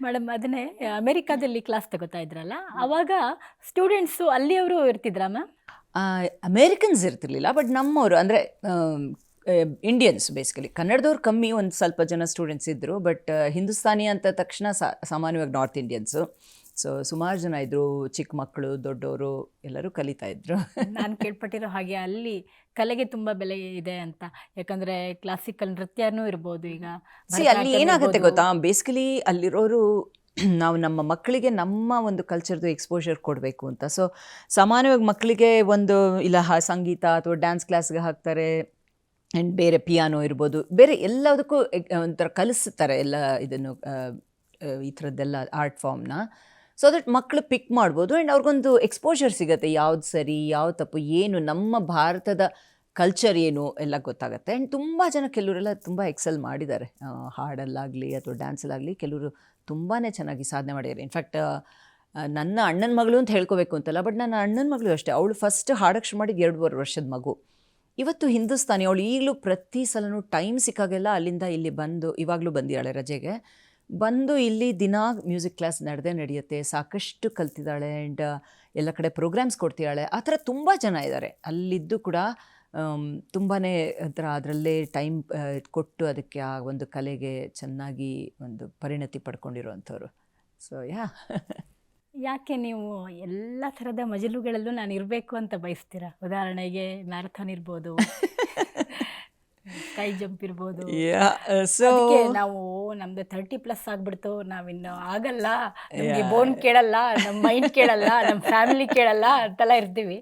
Madam ಅದನ್ನೇ ಅಮೆರಿಕಾದಲ್ಲಿ class ತಗೋತಾ ಇದ್ರಲ್ಲ, ಅವಾಗ ಸ್ಟೂಡೆಂಟ್ಸು ಅಲ್ಲಿಯವರು ಇರ್ತಿದ್ರಾ ಮ್ಯಾಮ್? ಅಮೇರಿಕನ್ಸ್ ಇರ್ತಿರ್ಲಿಲ್ಲ, ಬಟ್ ನಮ್ಮವರು ಅಂದರೆ ಇಂಡಿಯನ್ಸ್ ಬೇಸಿಕಲಿ. ಕನ್ನಡದವ್ರು ಕಮ್ಮಿ, ಒಂದು ಸ್ವಲ್ಪ ಜನ ಸ್ಟೂಡೆಂಟ್ಸ್ ಇದ್ದರು. ಬಟ್ ಹಿಂದೂಸ್ತಾನಿ ಅಂತ ತಕ್ಷಣ ಸಾಮಾನ್ಯವಾಗಿ ನಾರ್ತ್ ಇಂಡಿಯನ್ಸು. ಸೊ ಸುಮಾರು ಜನ ಇದ್ದರು, ಚಿಕ್ಕ ಮಕ್ಕಳು ದೊಡ್ಡವರು ಎಲ್ಲರೂ ಕಲಿತಾ ಇದ್ರು. ನಾನು ಕೇಳ್ಪಟ್ಟಿರೋ ಹಾಗೆ ಅಲ್ಲಿ ಕಲೆಗೆ ತುಂಬ ಬೆಲೆ ಇದೆ ಅಂತ. ಯಾಕಂದರೆ ಕ್ಲಾಸಿಕಲ್ ನೃತ್ಯನೂ ಇರ್ಬೋದು, ಈಗ ಅಲ್ಲಿ ಏನಾಗುತ್ತೆ ಗೊತ್ತಾ, ಬೇಸಿಕಲಿ ಅಲ್ಲಿರೋರು ನಾವು ನಮ್ಮ ಮಕ್ಕಳಿಗೆ ನಮ್ಮ ಒಂದು ಕಲ್ಚರ್ದು ಎಕ್ಸ್ಪೋಜರ್ ಕೊಡಬೇಕು ಅಂತ. ಸೊ ಸಾಮಾನ್ಯವಾಗಿ ಮಕ್ಕಳಿಗೆ ಒಂದು ಇಲ್ಲ ಸಂಗೀತ ಅಥವಾ ಡ್ಯಾನ್ಸ್ ಕ್ಲಾಸ್ಗೆ ಹಾಕ್ತಾರೆ, ಆ್ಯಂಡ್ ಬೇರೆ ಪಿಯಾನೋ ಇರ್ಬೋದು, ಬೇರೆ ಎಲ್ಲದಕ್ಕೂ ಒಂಥರ ಕಲಿಸ್ತಾರೆ ಎಲ್ಲ ಇದನ್ನು, ಈ ಥರದ್ದೆಲ್ಲ ಆರ್ಟ್ ಫಾರ್ಮ್ನ. ಸೊ ದಟ್ ಮಕ್ಕಳು ಪಿಕ್ ಮಾಡ್ಬೋದು, ಆ್ಯಂಡ್ ಅವ್ರಿಗೊಂದು ಎಕ್ಸ್ಪೋಜರ್ ಸಿಗುತ್ತೆ, ಯಾವ್ದು ಸರಿ ಯಾವ್ದು ತಪ್ಪು, ಏನು ನಮ್ಮ ಭಾರತದ ಕಲ್ಚರ್ ಏನು ಎಲ್ಲ ಗೊತ್ತಾಗುತ್ತೆ. ಆ್ಯಂಡ್ ತುಂಬ ಜನ ಕೆಲವರೆಲ್ಲ ತುಂಬ ಎಕ್ಸೆಲ್ ಮಾಡಿದ್ದಾರೆ, ಹಾಡಲ್ಲಾಗಲಿ ಅಥವಾ ಡ್ಯಾನ್ಸಲ್ಲಾಗಲಿ ಕೆಲವರು ತುಂಬಾ ಚೆನ್ನಾಗಿ ಸಾಧನೆ ಮಾಡಿದ್ದಾರೆ. ಇನ್ಫ್ಯಾಕ್ಟ್ ನನ್ನ ಅಣ್ಣನ ಮಗಳು ಅಂತ ಹೇಳ್ಕೋಬೇಕು ಅಂತಲ್ಲ, ಬಟ್ ನನ್ನ ಅಣ್ಣನ ಮಗಳು ಅಷ್ಟೇ, ಅವಳು ಫಸ್ಟ್ ಹಾಡಕ್ಕೆ ಶುರು ಮಾಡಿದ್ದು 2.5 ವರ್ಷದ ಮಗು. ಇವತ್ತು ಹಿಂದೂಸ್ತಾನಿ, ಅವಳು ಈಗಲೂ ಪ್ರತಿ ಸಲನೂ ಟೈಮ್ ಸಿಕ್ಕಾಗೆಲ್ಲ ಅಲ್ಲಿಂದ ಇಲ್ಲಿ ಬಂದು, ಇವಾಗಲೂ ಬಂದಿದ್ದಾಳೆ ರಜೆಗೆ, ಬಂದು ಇಲ್ಲಿ ದಿನ ಮ್ಯೂಸಿಕ್ ಕ್ಲಾಸ್ ನಡೆಯುತ್ತೆ, ಸಾಕಷ್ಟು ಕಲ್ತಿದ್ದಾಳೆ. ಆ್ಯಂಡ್ ಎಲ್ಲ ಕಡೆ ಪ್ರೋಗ್ರಾಮ್ಸ್ ಕೊಡ್ತಿದ್ದಾಳೆ. ಆ ಥರ ತುಂಬ ಜನ ಇದ್ದಾರೆ ಅಲ್ಲಿದ್ದು ಕೂಡ, ತುಂಬಾ ಒಂಥರ ಅದರಲ್ಲೇ ಟೈಮ್ ಕೊಟ್ಟು ಅದಕ್ಕೆ ಆ ಒಂದು ಕಲೆಗೆ ಚೆನ್ನಾಗಿ ಒಂದು ಪರಿಣತಿ ಪಡ್ಕೊಂಡಿರುವಂಥವ್ರು. ಸೊ ಯಾಕೆ ನೀವು ಎಲ್ಲ ಥರದ ಮಜಲುಗಳಲ್ಲೂ ನಾನು ಇರಬೇಕು ಅಂತ ಬಯಸ್ತೀರಾ? ಉದಾಹರಣೆಗೆ ಮ್ಯಾರಥಾನ್ ಇರ್ಬೋದು, ಸ್ಕೈ ಜಂಪ್ ಇರ್ಬೋದು. ಸೊ ನಾವು ನಮ್ದು 30+ ಆಗ್ಬಿಡ್ತು, ನಾವಿನ್ನು ಆಗಲ್ಲ, ನಮಗೆ ಬೋನ್ ಕೇಳಲ್ಲ, ನಮ್ಮ ಮೈಂಡ್ ಕೇಳಲ್ಲ, ನಮ್ಮ ಫ್ಯಾಮಿಲಿ ಕೇಳಲ್ಲ ಅಂತೆಲ್ಲ ಇರ್ತೀವಿ.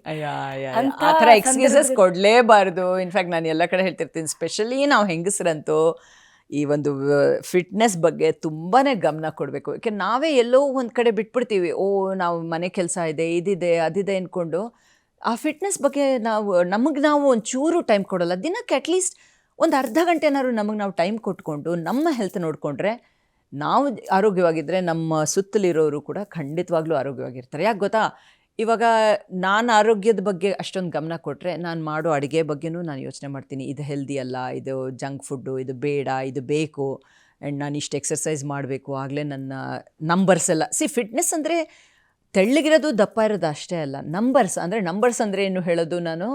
ಆ ಥರ ಎಕ್ಸ್ಕ್ಯೂಸಸ್ ಕೊಡಲೇಬಾರ್ದು. ಇನ್ಫ್ಯಾಕ್ಟ್ ನಾನು ಎಲ್ಲ ಕಡೆ ಹೇಳ್ತಿರ್ತೀನಿ, ಸ್ಪೆಷಲಿ ನಾವು ಹೆಂಗಸರಂತೂ ಈ ಒಂದು ಫಿಟ್ನೆಸ್ ಬಗ್ಗೆ ತುಂಬಾ ಗಮನ ಕೊಡಬೇಕು. ಯಾಕೆ ನಾವೇ ಎಲ್ಲೋ ಒಂದು ಕಡೆ ಬಿಟ್ಬಿಡ್ತೀವಿ, ನಾವು ಮನೆ ಕೆಲಸ ಇದೆ, ಇದಿದೆ ಅದಿದೆ ಅಂದ್ಕೊಂಡು ಆ ಫಿಟ್ನೆಸ್ ಬಗ್ಗೆ ನಮಗೆ ನಾವು ಒಂಚೂರು ಟೈಮ್ ಕೊಡೋಲ್ಲ. ದಿನಕ್ಕೆ ಅಟ್ಲೀಸ್ಟ್ ಒಂದು ಅರ್ಧ ಗಂಟೆನಾದ್ರು ನಮಗೆ ನಾವು ಟೈಮ್ ಕೊಟ್ಕೊಂಡು ನಮ್ಮ ಹೆಲ್ತ್ ನೋಡಿಕೊಂಡ್ರೆ, ನಾವು ಆರೋಗ್ಯವಾಗಿದ್ದರೆ ನಮ್ಮ ಸುತ್ತಲಿರೋರು ಕೂಡ ಖಂಡಿತವಾಗ್ಲೂ ಆರೋಗ್ಯವಾಗಿರ್ತಾರೆ. ಯಾಕೆ ಗೊತ್ತಾ, ಇವಾಗ ನಾನು ಆರೋಗ್ಯದ ಬಗ್ಗೆ ಅಷ್ಟೊಂದು ಗಮನ ಕೊಟ್ಟರೆ, ನಾನು ಮಾಡೋ ಅಡುಗೆ ಬಗ್ಗೆನೂ ನಾನು ಯೋಚನೆ ಮಾಡ್ತೀನಿ, ಇದು ಹೆಲ್ದಿ ಅಲ್ಲ, ಇದು ಜಂಕ್ ಫುಡ್ಡು, ಇದು ಬೇಡ, ಇದು ಬೇಕು, ಆ್ಯಂಡ್ ನಾನು ಇಷ್ಟು ಎಕ್ಸರ್ಸೈಸ್ ಮಾಡಬೇಕು, ಆಗಲೇ ನನ್ನ ನಂಬರ್ಸ್ ಎಲ್ಲ. ಫಿಟ್ನೆಸ್ ಅಂದರೆ ತೆಳ್ಳಗಿರೋದು ದಪ್ಪ ಇರೋದು ಅಷ್ಟೇ ಅಲ್ಲ, ನಂಬರ್ಸ್ ಅಂದರೆ ಏನು ಹೇಳೋದು, ನಾನು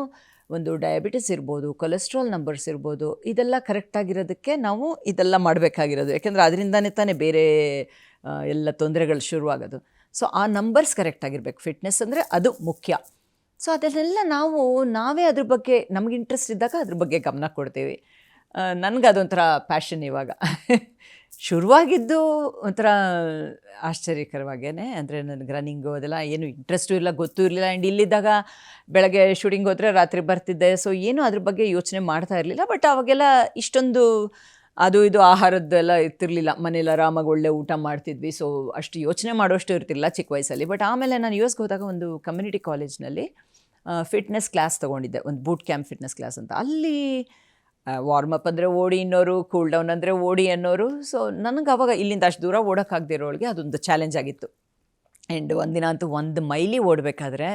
ಒಂದು ಡಯಾಬಿಟಿಸ್ ಇರ್ಬೋದು, ಕೊಲೆಸ್ಟ್ರಾಲ್ ನಂಬರ್ಸ್ ಇರ್ಬೋದು, ಇದೆಲ್ಲ ಕರೆಕ್ಟಾಗಿರೋದಕ್ಕೆ ನಾವು ಇದೆಲ್ಲ ಮಾಡಬೇಕಾಗಿರೋದು. ಯಾಕೆಂದರೆ ಅದರಿಂದನೇ ತಾನೇ ಬೇರೆ ಎಲ್ಲ ತೊಂದರೆಗಳು ಶುರುವಾಗೋದು. ಸೊ ಆ ನಂಬರ್ಸ್ ಕರೆಕ್ಟಾಗಿರ್ಬೇಕು. ಫಿಟ್ನೆಸ್ ಅಂದರೆ ಅದು ಮುಖ್ಯ. ಸೊ ಅದನ್ನೆಲ್ಲ ನಾವೇ ಅದ್ರ ಬಗ್ಗೆ ನಮಗೆ ಇಂಟ್ರೆಸ್ಟ್ ಇದ್ದಾಗ ಅದ್ರ ಬಗ್ಗೆ ಗಮನ ಕೊಡ್ತೀವಿ. ನನಗೆ ಅದೊಂಥರ ಪ್ಯಾಷನ್. ಇವಾಗ ಶುರುವಾಗಿದ್ದು ಒಂಥರ ಆಶ್ಚರ್ಯಕರವಾಗೇ, ಅಂದರೆ ನನಗೆ ರನ್ನಿಂಗು ಅದೆಲ್ಲ ಏನು ಇಂಟ್ರೆಸ್ಟು ಇಲ್ಲ, ಗೊತ್ತೂ ಇರಲಿಲ್ಲ. ಆ್ಯಂಡ್ ಇಲ್ಲಿದ್ದಾಗ ಬೆಳಗ್ಗೆ ಶೂಟಿಂಗ್ ಹೋದರೆ ರಾತ್ರಿ ಬರ್ತಿದ್ದೆ. ಸೊ ಏನೂ ಅದ್ರ ಬಗ್ಗೆ ಯೋಚನೆ ಮಾಡ್ತಾ ಇರಲಿಲ್ಲ. ಬಟ್ ಅವಾಗೆಲ್ಲ ಇಷ್ಟೊಂದು ಅದು ಇದು ಆಹಾರದ್ದೆಲ್ಲ ಇರ್ತಿರ್ಲಿಲ್ಲ, ಮನೇಲಿ ಆರಾಮಾಗಿ ಒಳ್ಳೆ ಊಟ ಮಾಡ್ತಿದ್ವಿ. ಸೊ ಅಷ್ಟು ಯೋಚನೆ ಮಾಡೋಷ್ಟು ಇರ್ತಿಲ್ಲ ಚಿಕ್ಕ ವಯಸ್ಸಲ್ಲಿ. ಬಟ್ ಆಮೇಲೆ ನಾನು US ಹೋದಾಗ ಒಂದು ಕಮ್ಯುನಿಟಿ ಕಾಲೇಜ್ನಲ್ಲಿ ಫಿಟ್ನೆಸ್ ಕ್ಲಾಸ್ ತೊಗೊಂಡಿದ್ದೆ, ಒಂದು ಬೂಟ್ ಕ್ಯಾಂಪ್ ಫಿಟ್ನೆಸ್ ಕ್ಲಾಸ್ ಅಂತ. ಅಲ್ಲಿ ವಾರ್ಮಪ್ ಅಂದರೆ ಓಡಿ ಅನ್ನೋರು, ಕೂಲ್ ಡೌನ್ ಅಂದರೆ ಓಡಿ ಅನ್ನೋರು. ಸೊ ನನಗೆ ಅವಾಗ ಇಲ್ಲಿಂದ ಅಷ್ಟು ದೂರ ಓಡೋಕ್ಕಾಗದಿರೋಳಿಗೆ ಅದೊಂದು ಚಾಲೆಂಜ್ ಆಗಿತ್ತು. ಆ್ಯಂಡ್ ಒಂದಿನ ಅಂತೂ 1 ಮೈಲಿ ಓಡಬೇಕಾದ್ರೆ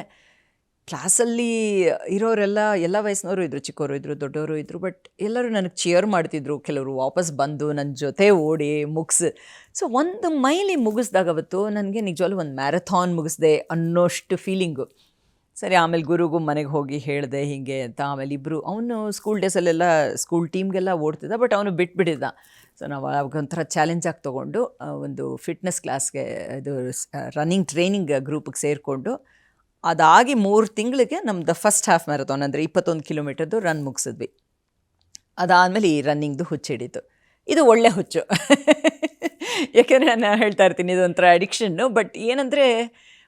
ಕ್ಲಾಸಲ್ಲಿ ಇರೋರೆಲ್ಲ ಎಲ್ಲ ವಯಸ್ಸಿನವರು ಇದ್ದರು, ಚಿಕ್ಕವರು ಇದ್ದರು, ದೊಡ್ಡವರು ಇದ್ದರು. ಬಟ್ ಎಲ್ಲರೂ ನನಗೆ ಚಿಯರ್ ಮಾಡ್ತಿದ್ರು. ಕೆಲವರು ವಾಪಸ್ ಬಂದು ನನ್ನ ಜೊತೆ ಓಡಿ ಮುಗಿಸಿ. ಸೊ 1 ಮೈಲಿ ಮುಗಿಸ್ದಾಗ ಅವತ್ತು ನನಗೆ ನಿಜವಾಗ್ಲೂ ಒಂದು ಮ್ಯಾರಥಾನ್ ಮುಗಿಸ್ದೆ ಅನ್ನೋಷ್ಟು ಫೀಲಿಂಗು. ಸರಿ, ಆಮೇಲೆ ಗುರುಗೂ ಮನೆಗೆ ಹೋಗಿ ಹೇಳಿದೆ ಹೀಗೆ ಅಂತ. ಆಮೇಲೆ ಇಬ್ಬರು, ಅವನು ಸ್ಕೂಲ್ ಡೇಸಲ್ಲೆಲ್ಲ ಸ್ಕೂಲ್ ಟೀಮ್ಗೆಲ್ಲ ಓಡ್ತಿದ್ದ, ಬಟ್ ಅವನು ಬಿಟ್ಬಿಟ್ಟಿದ್ದ. ಸೊ ನಾವು ಅವಾಗ ಒಂಥರ ಚಾಲೆಂಜಾಗಿ ತೊಗೊಂಡು ಒಂದು ಫಿಟ್ನೆಸ್ ಕ್ಲಾಸ್ಗೆ, ಇದು ರನ್ನಿಂಗ್ ಟ್ರೈನಿಂಗ್ ಗ್ರೂಪಿಗೆ ಸೇರಿಕೊಂಡು, ಅದಾಗಿ 3 ತಿಂಗಳಿಗೆ ನಮ್ಮದು ಫಸ್ಟ್ ಹಾಫ್ ಮ್ಯಾರಥಾನ್ ಅಂದರೆ 21 ಕಿಲೋಮೀಟರ್ದು ರನ್ ಮುಗಿಸಿದ್ವಿ. ಅದಾದಮೇಲೆ ಈ ರನ್ನಿಂಗ್ದು ಹುಚ್ಚು ಹಿಡಿತು. ಇದು ಒಳ್ಳೆ ಹುಚ್ಚು. ಯಾಕೆಂದರೆ ನಾನು ಹೇಳ್ತಾ ಇರ್ತೀನಿ, ಇದೊಂಥರ ಅಡಿಕ್ಷನ್ನು. ಬಟ್ ಏನಂದರೆ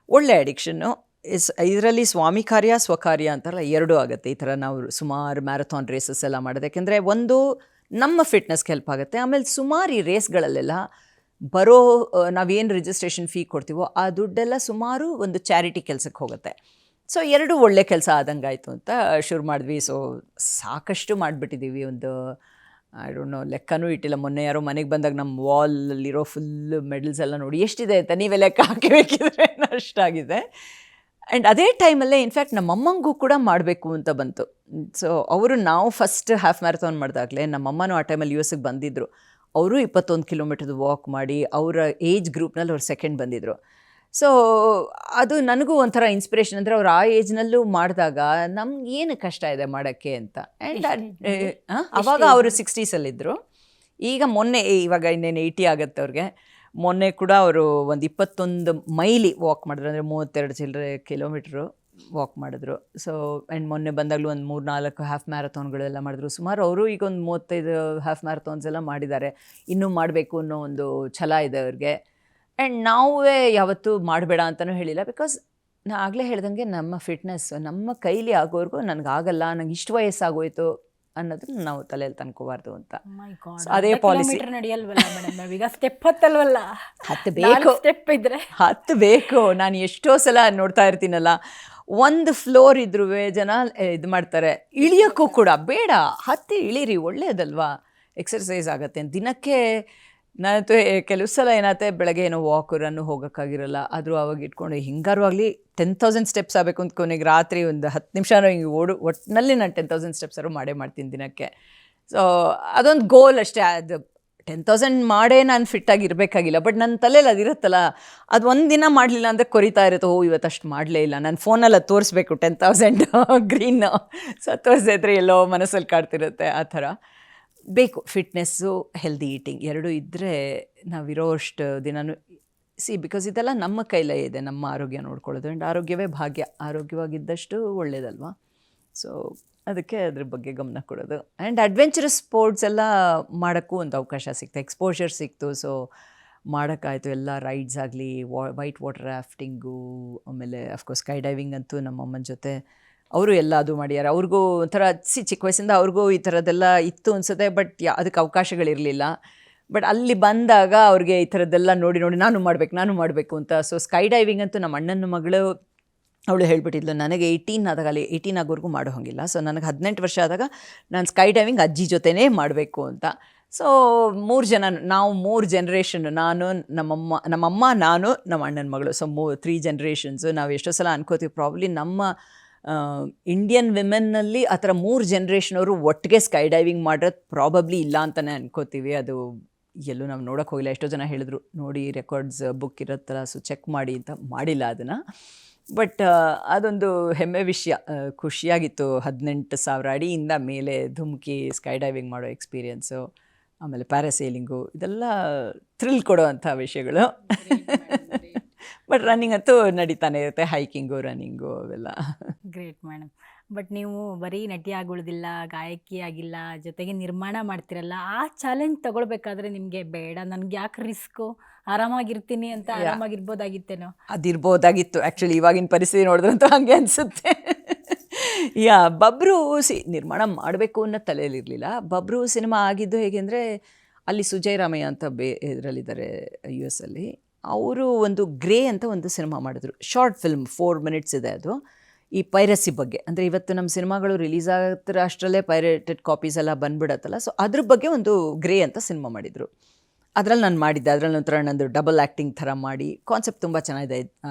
ಒಳ್ಳೆ ಅಡಿಕ್ಷನ್ನು. ಇದರಲ್ಲಿ ಸ್ವಾಮಿ ಕಾರ್ಯ ಸ್ವಕಾರ್ಯ ಅಂತಾರಲ್ಲ, ಎರಡೂ ಆಗುತ್ತೆ. ಈ ಥರ ನಾವು ಸುಮಾರು ಮ್ಯಾರಥಾನ್ ರೇಸಸ್ ಎಲ್ಲ ಮಾಡೋದು. ಯಾಕೆಂದರೆ ಒಂದು ನಮ್ಮ ಫಿಟ್ನೆಸ್ಗೆ ಹೆಲ್ಪ್ ಆಗುತ್ತೆ. ಆಮೇಲೆ ಸುಮಾರು ಈ ರೇಸ್ಗಳಲ್ಲೆಲ್ಲ ಬರೋ ನಾವೇನು ರಿಜಿಸ್ಟ್ರೇಷನ್ ಫೀ ಕೊಡ್ತೀವೋ ಆ ದುಡ್ಡೆಲ್ಲ ಸುಮಾರು ಒಂದು ಚಾರಿಟಿ ಕೆಲಸಕ್ಕೆ ಹೋಗುತ್ತೆ. ಸೊ ಎರಡೂ ಒಳ್ಳೆ ಕೆಲಸ ಆದಂಗಾಯಿತು ಅಂತ ಶುರು ಮಾಡಿದ್ವಿ. ಸೊ ಸಾಕಷ್ಟು ಮಾಡಿಬಿಟ್ಟಿದ್ದೀವಿ. ಒಂದು ಐ ಡೋಂಟ್ ನೋ, ಲೆಕ್ಕನೂ ಇಟ್ಟಿಲ್ಲ. ಮೊನ್ನೆ ಯಾರೋ ಮನೆಗೆ ಬಂದಾಗ ನಮ್ಮ ವಾಲಲ್ಲಿರೋ ಫುಲ್ ಮೆಡಲ್ಸ್ ಎಲ್ಲ ನೋಡಿ ಎಷ್ಟಿದೆ ಅಂತ ನೀವೇ ಲೆಕ್ಕ ಹಾಕಿಬೇಕಿದ್ರೆ ಅಷ್ಟಾಗಿದೆ. ಆ್ಯಂಡ್ ಅದೇ ಟೈಮಲ್ಲೇ ಇನ್ಫ್ಯಾಕ್ಟ್ ನಮ್ಮ ಅಮ್ಮಂಗೂ ಕೂಡ ಮಾಡಬೇಕು ಅಂತ ಬಂತು. ಸೊ ನಾವು ಫಸ್ಟ್ ಹಾಫ್ ಮ್ಯಾರಥಾನ್ ಮಾಡಿದಾಗಲೇ, ನಮ್ಮಮ್ಮನೂ ಆ ಟೈಮಲ್ಲಿ US ಬಂದಿದ್ದರು. ಅವರು 21 ಕಿಲೋಮೀಟರ್ದು ವಾಕ್ ಮಾಡಿ ಅವರ ಏಜ್ ಗ್ರೂಪ್ನಲ್ಲಿ ಅವ್ರು ಸೆಕೆಂಡ್ ಬಂದಿದ್ದರು. ಸೊ ಅದು ನನಗೂ ಒಂಥರ ಇನ್ಸ್ಪಿರೇಷನ್. ಅಂದರೆ ಅವ್ರು ಆ ಏಜ್ನಲ್ಲೂ ಮಾಡಿದಾಗ ನಮ್ಗೆ ಏನು ಕಷ್ಟ ಇದೆ ಮಾಡೋಕ್ಕೆ ಅಂತ. ಆ್ಯಂಡ್ ಅವಾಗ ಅವರು 60ಸಲ್ಲಿದ್ದರು. ಈಗ ಮೊನ್ನೆ ಇವಾಗ ಇನ್ನೇನು 80 ಆಗುತ್ತೆ ಅವ್ರಿಗೆ. ಮೊನ್ನೆ ಕೂಡ ಅವರು ಒಂದು 21 ಮೈಲಿ ವಾಕ್ ಮಾಡಿದ್ರು, ಅಂದರೆ 32 ಚಿಲ್ಲರೆ ಕಿಲೋಮೀಟ್ರು ವಾಕ್ ಮಾಡಿದ್ರು. ಸೊ ಆ್ಯಂಡ್ ಮೊನ್ನೆ ಬಂದಾಗಲೂ ಒಂದು 3-4 ಹಾಫ್ ಮ್ಯಾರಥಾನ್ಗಳೆಲ್ಲ ಮಾಡಿದ್ರು. ಸುಮಾರು ಅವರು ಈಗ ಒಂದು 35 ಹಾಫ್ ಮ್ಯಾರಥಾನ್ಸ್ ಎಲ್ಲ ಮಾಡಿದ್ದಾರೆ. ಇನ್ನೂ ಮಾಡಬೇಕು ಅನ್ನೋ ಒಂದು ಛಲ ಇದೆ ಅವ್ರಿಗೆ. ಆ್ಯಂಡ್ ನಾವೇ ಯಾವತ್ತೂ ಮಾಡಬೇಡ ಅಂತಲೂ ಹೇಳಿಲ್ಲ. ಬಿಕಾಸ್ ನಾ ಆಗಲೇ ಹೇಳ್ದಂಗೆ ನಮ್ಮ ಫಿಟ್ನೆಸ್ ನಮ್ಮ ಕೈಲಿ ಆಗೋವರೆಗೂ ನನಗಾಗಲ್ಲ, ನಂಗೆ ಇಷ್ಟು ವಯಸ್ಸಾಗೋಯ್ತು ಅನ್ನೋದನ್ನ ನಾವು ತಲೆಯಲ್ಲಿ ತಂದ್ಕೋಬಾರ್ದು ಅಂತ. ಅದೇ ಪಾಲಿಸಿ. ನಡೆಯಲ್ವಲ್ಲ ಮೇಡಮ್, ನಾವೀಗ ಸ್ಟೆಪ್ ಹತ್ತಲ್ವಲ್ಲ, ಹತ್ತಬೇಕು, ಸ್ಟೆಪ್ ಇದ್ರೆ ಹತ್ತಬೇಕು. ನಾನು ಎಷ್ಟೋ ಸಲ ನೋಡ್ತಾ ಇರ್ತೀನಲ್ಲ, ಒಂದು ಫ್ಲೋರ್ ಇದ್ರೂ ಜನ ಇದು ಮಾಡ್ತಾರೆ, ಇಳಿಯೋಕ್ಕೂ ಕೂಡ ಬೇಡ, ಹತ್ತಿ ಇಳೀರಿ, ಒಳ್ಳೆಯದಲ್ವಾ, ಎಕ್ಸರ್ಸೈಸ್ ಆಗುತ್ತೆ. ದಿನಕ್ಕೆ ನಾನಂತೂ ಕೆಲವು ಸಲ ಏನಾಗುತ್ತೆ, ಬೆಳಗ್ಗೆ ಏನೋ ವಾಕ್ ರನ್ನು ಹೋಗೋಕ್ಕಾಗಿರಲ್ಲ, ಆದರೂ ಅವಾಗ ಇಟ್ಕೊಂಡು ಹಿಂಗಾರು ಆಗಲಿ 10,000 ಸ್ಟೆಪ್ಸ್ ಆಗಬೇಕು ಅಂತ ಕೊನೆಗೆ ರಾತ್ರಿ ಒಂದು 10 ನಿಮಿಷನೂ ಹಿಂಗೆ ಒಟ್ಟಿನಲ್ಲಿ ನಾನು 10,000 ಸ್ಟೆಪ್ಸಾರು ಮಾಡ್ತೀನಿ ದಿನಕ್ಕೆ. ಸೊ ಅದೊಂದು ಗೋಲ್ ಅಷ್ಟೇ. ಅದು 10,000 ಮಾಡೇ ನಾನು ಫಿಟ್ಟಾಗಿರಬೇಕಾಗಿಲ್ಲ, ಬಟ್ ನನ್ನ ತಲೆಯಲ್ಲಿ ಅದಿರುತ್ತಲ್ಲ, ಅದು ಒಂದು ದಿನ ಮಾಡಲಿಲ್ಲ ಅಂದರೆ ಕೊರಿತಾ ಇರುತ್ತೆ, ಇವತ್ತು ಅಷ್ಟು ಮಾಡಲೇ ಇಲ್ಲ, ನಾನು ಫೋನಲ್ಲಿ ಅದು ತೋರಿಸ್ಬೇಕು 10,000 ಗ್ರೀನ್. ಸೊ ತೋರಿಸಿದ್ರೆ ಎಲ್ಲೋ ಮನಸ್ಸಲ್ಲಿ ಕಾಡ್ತಿರುತ್ತೆ. ಆ ಥರ ಬೇಕು. ಫಿಟ್ನೆಸ್ಸು, ಹೆಲ್ದಿ ಈಟಿಂಗ್ ಎರಡೂ ಇದ್ದರೆ ನಾವಿರೋ ಅಷ್ಟು ದಿನವೂ ಬಿಕಾಸ್ ಇದೆಲ್ಲ ನಮ್ಮ ಕೈಲೇ ಇದೆ, ನಮ್ಮ ಆರೋಗ್ಯ ನೋಡ್ಕೊಳ್ಳೋದು. ಆ್ಯಂಡ್ ಆರೋಗ್ಯವೇ ಭಾಗ್ಯ, ಆರೋಗ್ಯವಾಗಿದ್ದಷ್ಟು ಒಳ್ಳೆಯದಲ್ವಾ. ಸೊ ಅದಕ್ಕೆ ಅದ್ರ ಬಗ್ಗೆ ಗಮನ ಕೊಡೋದು. ಆ್ಯಂಡ್ ಅಡ್ವೆಂಚರಸ್ ಸ್ಪೋರ್ಟ್ಸ್ ಎಲ್ಲ ಮಾಡೋಕ್ಕೂ ಒಂದು ಅವಕಾಶ ಸಿಕ್ತು, ಎಕ್ಸ್ಪೋಜರ್ ಸಿಕ್ತು. ಸೊ ಮಾಡೋಕ್ಕಾಯ್ತು. ಎಲ್ಲ ರೈಡ್ಸ್ ಆಗಲಿ, ವೈಟ್ ವಾಟರ್ ರಾಫ್ಟಿಂಗು, ಆಮೇಲೆ ಅಫ್ಕೋರ್ಸ್ ಸ್ಕೈ ಡೈವಿಂಗ್ ಅಂತೂ ನಮ್ಮಮ್ಮನ ಜೊತೆ ಅವರು ಎಲ್ಲ ಅದು ಮಾಡ್ಯಾರ. ಅವ್ರಿಗೂ ಒಂಥರ ಚಿಕ್ಕ ವಯಸ್ಸಿಂದ ಅವ್ರಿಗೂ ಈ ಥರದ್ದೆಲ್ಲ ಇತ್ತು ಅನಿಸುತ್ತೆ, ಬಟ್ ಅದಕ್ಕೆ ಅವಕಾಶಗಳಿರಲಿಲ್ಲ. ಬಟ್ ಅಲ್ಲಿ ಬಂದಾಗ ಅವ್ರಿಗೆ ಈ ಥರದ್ದೆಲ್ಲ ನೋಡಿ ನಾನು ಮಾಡಬೇಕು ಅಂತ. ಸೊ ಸ್ಕೈ ಡೈವಿಂಗ್ ಅಂತೂ ನಮ್ಮ ಅಣ್ಣನ ಮಗಳು ಅವಳು ಹೇಳ್ಬಿಟ್ಟಿದ್ಲು, ನನಗೆ 18 ಆಗೋವರೆಗೂ ಮಾಡೋ ಹಂಗಿಲ್ಲ. ಸೊ ನನಗೆ 18 ವರ್ಷ ಆದಾಗ ನಾನು ಸ್ಕೈ ಡೈವಿಂಗ್ ಅಜ್ಜಿ ಜೊತೆನೇ ಮಾಡಬೇಕು ಅಂತ. ಸೊ 3 ಜನ್ರೇಷನ್, ನಾನು, ನಮ್ಮಮ್ಮ, ನಾನು, ನಮ್ಮ ಅಣ್ಣನ ಮಗಳು. So 3 generations. ನಾವು ಎಷ್ಟೋ ಸಲ ಅನ್ಕೋತೀವಿ, ಪ್ರಾಬ್ಲಿ ನಮ್ಮ ಇಂಡಿಯನ್ ವಿಮೆನ್ನಲ್ಲಿ ಆ ಥರ 3 ಜನ್ರೇಷನವರು ಒಟ್ಟಿಗೆ ಸ್ಕೈ ಡೈವಿಂಗ್ ಮಾಡೋದು ಪ್ರಾಬಬ್ಲಿ ಇಲ್ಲ ಅಂತಲೇ ಅನ್ಕೋತೀವಿ. ಅದು ಎಲ್ಲೂ ನಾವು ನೋಡೋಕ್ಕೆ ಹೋಗಿಲ್ಲ. ಎಷ್ಟೋ ಜನ ಹೇಳಿದ್ರು, ನೋಡಿ ರೆಕಾರ್ಡ್ಸ್ ಬುಕ್ ಇರುತ್ತಲ್ಲ, ಸೊ ಚೆಕ್ ಮಾಡಿ ಅಂತ. ಮಾಡಿಲ್ಲ ಅದನ್ನು. ಬಟ್ ಅದೊಂದು ಹೆಮ್ಮೆ ವಿಷಯ, ಖುಷಿಯಾಗಿತ್ತು. 18,000 ಅಡಿಯಿಂದ ಮೇಲೆ ಧುಮುಕಿ ಸ್ಕೈ ಡೈವಿಂಗ್ ಮಾಡೋ ಎಕ್ಸ್ಪೀರಿಯೆನ್ಸು, ಆಮೇಲೆ ಪ್ಯಾರಾಸೇಲಿಂಗು, ಇದೆಲ್ಲ ಥ್ರಿಲ್ ಕೊಡೋ ಅಂಥ ವಿಷಯಗಳು. ಬಟ್ ರನ್ನಿಂಗ್ ಅಂತೂ ನಡೀತಾನೆ ಇರುತ್ತೆ, ಹೈಕಿಂಗು, ರನ್ನಿಂಗು ಅವೆಲ್ಲ. Great madam. ಬಟ್ ನೀವು ಬರೀ ನಟಿ ಆಗೋದಿಲ್ಲ, ಗಾಯಕಿ ಆಗಿಲ್ಲ, ಜೊತೆಗೆ ನಿರ್ಮಾಣ ಮಾಡ್ತಿರಲ್ಲ, ಆ ಚಾಲೆಂಜ್ ತಗೊಳ್ಬೇಕಾದ್ರೆ ನಿಮಗೆ ಬೇಡ, ನನಗೆ ಯಾಕೆ ರಿಸ್ಕು, ಆರಾಮಾಗಿರ್ತೀನಿ ಅಂತ ಆರಾಮಾಗಿರ್ಬೋದಾಗಿತ್ತೇನೋ? ಅದಿರ್ಬೋದಾಗಿತ್ತು ಆ್ಯಕ್ಚುಲಿ. ಇವಾಗಿನ ಪರಿಸ್ಥಿತಿ ನೋಡಿದ್ರಂತೂ ಹಾಗೆ ಅನಿಸುತ್ತೆ. ಬಬ್ರು ನಿರ್ಮಾಣ ಮಾಡಬೇಕು ಅನ್ನೋ ತಲೆಯಲ್ಲಿರಲಿಲ್ಲ. ಬಬ್ರು ಸಿನಿಮಾ ಆಗಿದ್ದು ಹೇಗೆ ಅಂದರೆ, ಅಲ್ಲಿ ಸುಜಯ್ ರಾಮಯ್ಯ ಅಂತ ಇದರಲ್ಲಿದ್ದಾರೆ US ಅಲ್ಲಿ. ಅವರು ಒಂದು ಗ್ರೇ ಅಂತ ಒಂದು ಸಿನಿಮಾ ಮಾಡಿದ್ರು, ಶಾರ್ಟ್ ಫಿಲ್ಮ್, 4 minutes ಇದೆ. ಅದು ಈ ಪೈರಸಿ ಬಗ್ಗೆ, ಅಂದರೆ ಇವತ್ತು ನಮ್ಮ ಸಿನಿಮಾಗಳು ರಿಲೀಸ್ ಆಗತ್ತರ ಅಷ್ಟರಲ್ಲೇ ಪೈರೇಟೆಡ್ ಕಾಪೀಸ್ ಎಲ್ಲ ಬಂದ್ಬಿಡತ್ತಲ್ಲ. ಸೊ ಅದ್ರ ಬಗ್ಗೆ ಒಂದು ಗ್ರೇ ಅಂತ ಸಿನಿಮಾ ಮಾಡಿದರು. ಅದರಲ್ಲಿ ನಾನು ಮಾಡಿದ್ದೆ. ಅದರಲ್ಲಿ ಒಂಥರ ನಂದು ಡಬಲ್ ಆ್ಯಕ್ಟಿಂಗ್ ಥರ ಮಾಡಿ, ಕಾನ್ಸೆಪ್ಟ್ ತುಂಬ ಚೆನ್ನಾಗಿದೆ.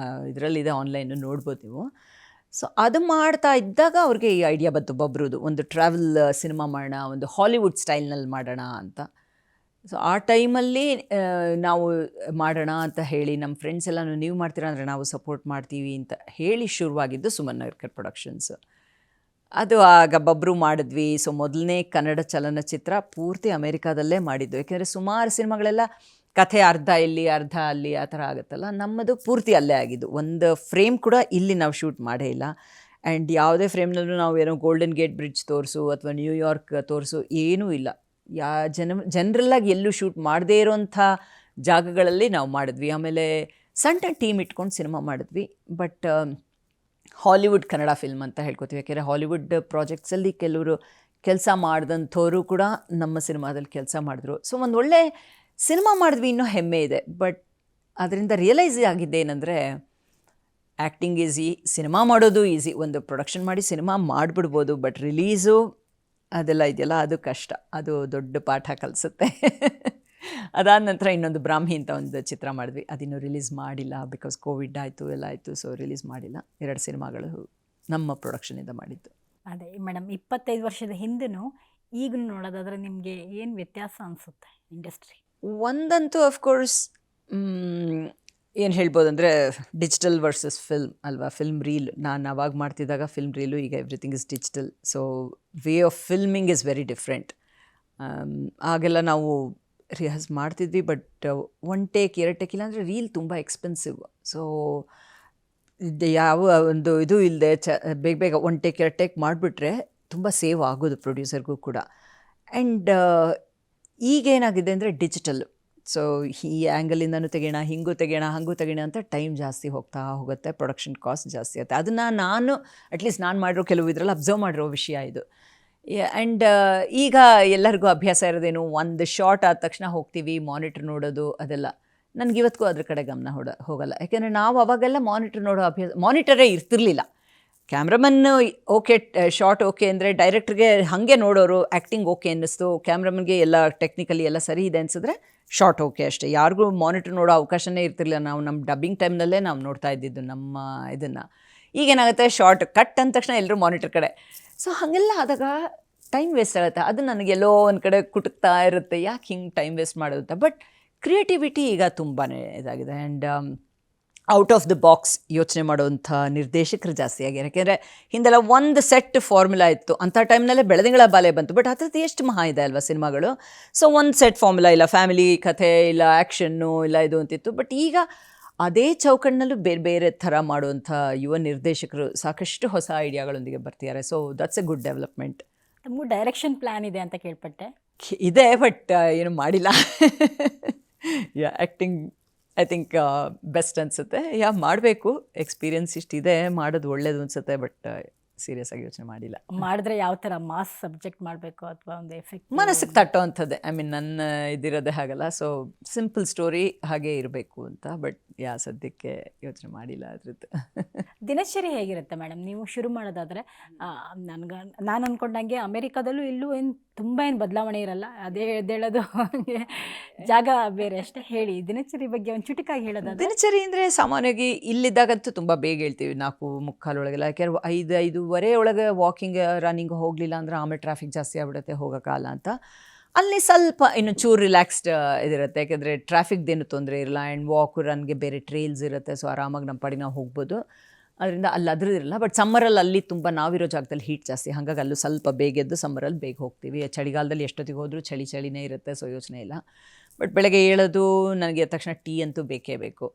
ಇದರಲ್ಲಿದೆ, ಆನ್ಲೈನು ನೋಡ್ಬೋದು ನೀವು. ಸೊ ಅದು ಮಾಡ್ತಾ ಇದ್ದಾಗ ಅವ್ರಿಗೆ ಈ ಐಡಿಯಾ ಬಂತು ಬಬ್ರುದು, ಒಂದು ಟ್ರಾವೆಲ್ ಸಿನಿಮಾ ಮಾಡೋಣ, ಒಂದು ಹಾಲಿವುಡ್ ಸ್ಟೈಲ್ನಲ್ಲಿ ಮಾಡೋಣ ಅಂತ. ಸೊ ಆ ಟೈಮಲ್ಲಿ ನಾವು ಮಾಡೋಣ ಅಂತ ಹೇಳಿ, ನಮ್ಮ ಫ್ರೆಂಡ್ಸ್ ಎಲ್ಲ ನೀವು ಮಾಡ್ತೀರಾ ಅಂದರೆ ನಾವು ಸಪೋರ್ಟ್ ಮಾಡ್ತೀವಿ ಅಂತ ಹೇಳಿ ಶುರುವಾಗಿದ್ದು ಸುಮನ್ ನಗರ್ಕರ್ ಪ್ರೊಡಕ್ಷನ್ಸ್. ಅದು ಆಗ ಬಬ್ರು ಮಾಡಿದ್ವಿ. ಸೊ ಮೊದಲನೇ ಕನ್ನಡ ಚಲನಚಿತ್ರ ಪೂರ್ತಿ ಅಮೇರಿಕಾದಲ್ಲೇ ಮಾಡಿದ್ದು. ಯಾಕೆಂದರೆ ಸುಮಾರು ಸಿನಿಮಾಗಳೆಲ್ಲ ಕಥೆ ಅರ್ಧ ಇಲ್ಲಿ ಅರ್ಧ ಅಲ್ಲಿ ಆ ಥರ ಆಗುತ್ತಲ್ಲ, ನಮ್ಮದು ಪೂರ್ತಿ ಅಲ್ಲೇ ಆಗಿದ್ದು. ಒಂದು ಫ್ರೇಮ್ ಕೂಡ ಇಲ್ಲಿ ನಾವು ಶೂಟ್ ಮಾಡೇ ಇಲ್ಲ. ಆ್ಯಂಡ್ ಯಾವುದೇ ಫ್ರೇಮ್ನಲ್ಲೂ ನಾವು ಏನೋ ಗೋಲ್ಡನ್ ಗೇಟ್ ಬ್ರಿಡ್ಜ್ ತೋರಿಸು ಅಥವಾ ನ್ಯೂಯಾರ್ಕ್ ತೋರಿಸು ಏನೂ ಇಲ್ಲ. ಜನರಲ್ಲಾಗಿ ಎಲ್ಲೂ ಶೂಟ್ ಮಾಡದೇ ಇರೋಂಥ ಜಾಗಗಳಲ್ಲಿ ನಾವು ಮಾಡಿದ್ವಿ. ಆಮೇಲೆ ಸಣ್ಣ ಟೀಮ್ ಇಟ್ಕೊಂಡು ಸಿನಿಮಾ ಮಾಡಿದ್ವಿ. ಬಟ್ ಹಾಲಿವುಡ್ ಕನ್ನಡ ಫಿಲ್ಮ್ ಅಂತ ಹೇಳ್ಕೊತೀವಿ. ಯಾಕೆಂದರೆ ಹಾಲಿವುಡ್ ಪ್ರಾಜೆಕ್ಟ್ಸಲ್ಲಿ ಕೆಲವರು ಕೆಲಸ ಮಾಡಿದಂಥವರು ಕೂಡ ನಮ್ಮ ಸಿನಿಮಾದಲ್ಲಿ ಕೆಲಸ ಮಾಡಿದ್ರು. ಸೊ ಒಂದು ಒಳ್ಳೆ ಸಿನಿಮಾ ಮಾಡಿದ್ವಿ, ಇನ್ನೂ ಹೆಮ್ಮೆ ಇದೆ. ಬಟ್ ಅದರಿಂದ ರಿಯಲೈಸ್ ಆಗಿದ್ದೆ ಏನಂದರೆ, ಆ್ಯಕ್ಟಿಂಗ್ ಈಸಿ, ಸಿನಿಮಾ ಮಾಡೋದು ಈಸಿ, ಒಂದು ಪ್ರೊಡಕ್ಷನ್ ಮಾಡಿ ಸಿನಿಮಾ ಮಾಡಿಬಿಡ್ಬೋದು. ಬಟ್ ರಿಲೀಸು ಅದೆಲ್ಲ ಇದೆಯಲ್ಲ, ಅದು ಕಷ್ಟ, ಅದು ದೊಡ್ಡ ಪಾಠ ಕಲಿಸುತ್ತೆ. ಅದಾದ ನಂತರ ಇನ್ನೊಂದು ಬ್ರಾಹ್ಮಿ ಅಂತ ಒಂದು ಚಿತ್ರ ಮಾಡಿದ್ವಿ. ಅದಿನ್ನೂ ರಿಲೀಸ್ ಮಾಡಿಲ್ಲ, ಬಿಕಾಸ್ ಕೋವಿಡ್ ಆಯಿತು, ಎಲ್ಲ ಆಯಿತು. ಸೊ ರಿಲೀಸ್ ಮಾಡಿಲ್ಲ. 2 ಸಿನಿಮಾಗಳು ನಮ್ಮ ಪ್ರೊಡಕ್ಷನಿಂದ ಮಾಡಿದ್ದು. ಅದೇ ಮೇಡಮ್, 25 ವರ್ಷದ ಹಿಂದೂ ಈಗ ನೋಡೋದಾದ್ರೆ ನಿಮಗೆ ಏನು ವ್ಯತ್ಯಾಸ ಅನಿಸುತ್ತೆ ಇಂಡಸ್ಟ್ರಿ? ಒಂದಂತೂ ಅಫ್ಕೋರ್ಸ್ ಏನು ಹೇಳ್ಬೋದಂದರೆ ಡಿಜಿಟಲ್ ವರ್ಸಸ್ ಫಿಲ್ಮ್ ಅಲ್ವಾ. ಫಿಲ್ಮ್ ರೀಲ್ ನಾನು ಅವಾಗ ಮಾಡ್ತಿದ್ದಾಗ ಫಿಲ್ಮ್ ರೀಲು, ಈಗ everything is digital. So way of filming is very different. ಆಗೆಲ್ಲ ನಾವು ರಿಹರ್ಸ್ ಮಾಡ್ತಿದ್ವಿ, ಬಟ್ ಒನ್ ಟೇಕ್ 2 ಟೇಕ್ ಇಲ್ಲಾಂದರೆ ರೀಲ್ ತುಂಬ ಎಕ್ಸ್ಪೆನ್ಸಿವ್. ಸೊ ಯಾವ ಒಂದು ಇದು ಇಲ್ಲದೆ ಬೇಗ ಬೇಗ 1 ಟೇಕ್ 2 ಟೇಕ್ ಮಾಡಿಬಿಟ್ರೆ ತುಂಬ ಸೇವ್ ಆಗೋದು ಪ್ರೊಡ್ಯೂಸರ್ಗೂ ಕೂಡ. ಆ್ಯಂಡ್ ಈಗೇನಾಗಿದೆ ಅಂದರೆ ಡಿಜಿಟಲ್. ಸೊ ಈ ಆ್ಯಂಗಲಿಂದನೂ ತೆಗೆಯೋಣ, ಹಿಂಗೂ ತೆಗೆಯೋಣ, ಹಾಗೂ ತೆಗೆಯೋಣ ಅಂತ ಟೈಮ್ ಜಾಸ್ತಿ ಹೋಗ್ತಾ ಹೋಗುತ್ತೆ, ಪ್ರೊಡಕ್ಷನ್ ಕಾಸ್ಟ್ ಜಾಸ್ತಿ ಆಗುತ್ತೆ. ಅದನ್ನು ನಾನು ಅಟ್ಲೀಸ್ಟ್ ನಾನು ಮಾಡಿರೋ ಕೆಲವು ಇದರಲ್ಲಿ ಅಬ್ಸರ್ವ್ ಮಾಡಿರೋ ವಿಷಯ ಇದು. ಆ್ಯಂಡ್ ಈಗ ಎಲ್ಲರಿಗೂ ಅಭ್ಯಾಸ ಇರೋದೇನು, ಒಂದು ಶಾರ್ಟ್ ಆದ ತಕ್ಷಣ ಹೋಗ್ತೀವಿ ಮಾನಿಟ್ರ್ ನೋಡೋದು, ಅದೆಲ್ಲ ನನಗಿವತ್ತಿಗೂ ಅದ್ರ ಕಡೆ ಗಮನ ಹೋಗಲ್ಲ. ಯಾಕೆಂದರೆ ನಾವು ಅವಾಗೆಲ್ಲ ಮಾನಿಟ್ರ್ ನೋಡೋ ಮಾನಿಟರೇ ಇರ್ತಿರ್ಲಿಲ್ಲ. ಕ್ಯಾಮ್ರಾಮನ್ನು ಓಕೆ, ಶಾರ್ಟ್ ಓಕೆ ಅಂದರೆ ಡೈರೆಕ್ಟ್ರಿಗೆ ಹಾಗೆ ನೋಡೋರು, ಆ್ಯಕ್ಟಿಂಗ್ ಓಕೆ ಅನ್ನಿಸ್ತು, ಕ್ಯಾಮ್ರಾಮನ್ಗೆ ಎಲ್ಲ ಟೆಕ್ನಿಕಲಿ ಎಲ್ಲ ಸರಿ ಇದೆ ಅನಿಸಿದ್ರೆ ಶಾರ್ಟ್ ಓಕೆ ಅಷ್ಟೇ. ಯಾರಿಗೂ ಮಾನಿಟ್ರ್ ನೋಡೋ ಅವಕಾಶನೇ ಇರ್ತಿರ್ಲಿಲ್ಲ. ನಾವು ನಮ್ಮ ಡಬ್ಬಿಂಗ್ ಟೈಮ್ನಲ್ಲೇ ನಾವು ನೋಡ್ತಾ ಇದ್ದಿದ್ದು ನಮ್ಮ ಇದನ್ನು. ಈಗೇನಾಗುತ್ತೆ, ಶಾರ್ಟ್ ಕಟ್ ಅಂದ ತಕ್ಷಣ ಎಲ್ಲರೂ ಮಾನಿಟ್ರ್ ಕಡೆ. ಸೊ ಹಾಗೆಲ್ಲ ಆದಾಗ ಟೈಮ್ ವೇಸ್ಟ್ ಆಗುತ್ತೆ. ಅದು ನನಗೆಲ್ಲೋ ಒಂದು ಕಡೆ ಕುಟುಕ್ತಾ ಇರುತ್ತೆ, ಯಾಕೆ ಹಿಂಗೆ ಟೈಮ್ ವೇಸ್ಟ್ ಮಾಡೋದು ಅಂತ. ಬಟ್ ಕ್ರಿಯೇಟಿವಿಟಿ ಈಗ ತುಂಬಾ ಇದಾಗಿದೆ. And out of the box ಯೋಚನೆ ಮಾಡೋವಂಥ ನಿರ್ದೇಶಕರು ಜಾಸ್ತಿ ಆಗ್ಯಾರ. ಯಾಕೆಂದರೆ ಹಿಂದೆಲ್ಲ ಒಂದು ಸೆಟ್ ಫಾರ್ಮುಲಾ ಇತ್ತು, ಅಂಥ ಟೈಮ್ನಲ್ಲೇ ಬೆಳದಿಂಗಳ ಬಾಲೆ ಬಂತು. ಬಟ್ ಅದ್ರದ್ದು ಎಷ್ಟು ಮಹಾ ಇದೆ ಅಲ್ವಾ ಸಿನಿಮಾಗಳು. ಸೊ ಒಂದು ಸೆಟ್ ಫಾರ್ಮುಲಾ ಇಲ್ಲ, ಫ್ಯಾಮಿಲಿ ಕಥೆ ಇಲ್ಲ, ಆ್ಯಕ್ಷನ್ನು ಇಲ್ಲ, ಇದು ಅಂತಿತ್ತು. ಬಟ್ ಈಗ ಅದೇ ಚೌಕಣ್ಣಲ್ಲೂ ಬೇರೆ ಬೇರೆ ಥರ ಮಾಡುವಂಥ ಯುವ ನಿರ್ದೇಶಕರು ಸಾಕಷ್ಟು ಹೊಸ ಐಡಿಯಾಗಳೊಂದಿಗೆ ಬರ್ತಿದ್ದಾರೆ. So that's A good development. ನಮಗೂ ಡೈರೆಕ್ಷನ್ ಪ್ಲ್ಯಾನ್ ಇದೆ ಅಂತ ಕೇಳ್ಪಟ್ಟೆ. ಇದೆ, ಬಟ್ ಏನು ಮಾಡಿಲ್ಲ. ಆ್ಯಕ್ಟಿಂಗ್ ಐ ಥಿಂಕ್ ಬೆಸ್ಟ್ ಅನಿಸುತ್ತೆ. ಮಾಡಬೇಕು, ಎಕ್ಸ್ಪೀರಿಯನ್ಸ್ ಇಷ್ಟಿದೆ, ಮಾಡೋದು ಒಳ್ಳೇದು ಅನಿಸುತ್ತೆ. ಬಟ್ ಸೀರಿಯಸ್ ಆಗಿ ಯೋಚನೆ ಮಾಡಿಲ್ಲ. ಮಾಡಿದ್ರೆ ಯಾವ ಥರ ಮಾಸ್ ಸಬ್ಜೆಕ್ಟ್ ಮಾಡಬೇಕು ಅಥವಾ ಒಂದು ಎಫೆಕ್ಟ್ ಮನಸ್ಸಿಗೆ ತಟ್ಟೋ ಅಂಥದ್ದೇ. ಐ ಮೀನ್ ನನ್ನ ಇದಿರೋದೇ ಹಾಗಲ್ಲ. ಸೊ ಸಿಂಪಲ್ ಸ್ಟೋರಿ ಹಾಗೇ ಇರಬೇಕು ಅಂತ. ಬಟ್ ಸದ್ಯಕ್ಕೆ ಯೋಚನೆ ಮಾಡಿಲ್ಲ ಅದ್ರದ್ದು. ದಿನಚರಿ ಹೇಗಿರುತ್ತೆ ಮೇಡಮ್ ನೀವು ಶುರು ಮಾಡೋದಾದರೆ? ನಾನು ಅಂದ್ಕೊಂಡಂಗೆ ಅಮೇರಿಕಾದಲ್ಲೂ ಇಲ್ಲೂ ಏನು ತುಂಬ ಏನು ಬದಲಾವಣೆ ಇರಲ್ಲ, ಅದೇ ಎದ್ದೇಳೋದು ಜಾಗ ಬೇರೆ ಅಷ್ಟೇ. ಹೇಳಿ ದಿನಚರಿ ಬಗ್ಗೆ ಒಂದು ಚುಟುಕಾಗಿ ಹೇಳೋದಾದ್ರೆ. ದಿನಚರಿ ಅಂದರೆ ಸಾಮಾನ್ಯವಾಗಿ ಇಲ್ಲಿದ್ದಾಗಂತೂ ತುಂಬ ಬೇಗ ಹೇಳ್ತೀವಿ, 4:45 ಒಳಗೆಲ್ಲ. ಯಾಕೆಂದ್ರೆ 5:05 ಒಳಗೆ ವಾಕಿಂಗ್ ರನ್ನಿಂಗ್ ಹೋಗಲಿಲ್ಲ ಅಂದರೆ ಆಮೇಲೆ ಟ್ರಾಫಿಕ್ ಜಾಸ್ತಿ ಆಗ್ಬಿಡುತ್ತೆ, ಹೋಗೋಕ್ಕಾಗಲ್ಲ ಅಂತ. ಅಲ್ಲಿ ಸ್ವಲ್ಪ ಇನ್ನು ಚೂರು ರಿಲ್ಯಾಕ್ಸ್ಡ್ ಇದಿರುತ್ತೆ, ಯಾಕೆಂದರೆ ಟ್ರಾಫಿಕ್ದೇನು ತೊಂದರೆ ಇರಲ್ಲ. ಆ್ಯಂಡ್ ವಾಕು ರನ್ಗೆ ಬೇರೆ ಟ್ರೇಲ್ಸ್ ಇರುತ್ತೆ. ಸೊ ಆರಾಮಾಗಿ ನಮ್ಮ ಪಾಡಿಗೆ ನಾವು ಹೋಗ್ಬೋದು. ಅದರಿಂದ ಅಲ್ಲಿ ಅದ್ರದ್ದು ಇರಲ್ಲ. ಬಟ್ ಸಮ್ಮರಲ್ಲಿ ಅಲ್ಲಿ ತುಂಬ ನಾವಿರೋ ಜಾಗದಲ್ಲಿ ಹೀಟ್ ಜಾಸ್ತಿ, ಹಾಗಾಗಿ ಅಲ್ಲೂ ಸ್ವಲ್ಪ ಬೇಗ ಎದ್ದು ಸಮ್ಮರಲ್ಲಿ ಬೇಗ ಹೋಗ್ತೀವಿ. ಚಳಿಗಾಲದಲ್ಲಿ ಎಷ್ಟೊತ್ತಿಗೆ ಹೋದರೂ ಚಳಿನೇ ಇರುತ್ತೆ, ಸೊ ಯೋಚನೆ ಇಲ್ಲ. ಬಟ್ ಬೆಳಗ್ಗೆ ಏಳೋದು ನನಗೆ ತಕ್ಷಣ ಟೀ ಅಂತೂ ಬೇಕೇ ಬೇಕು.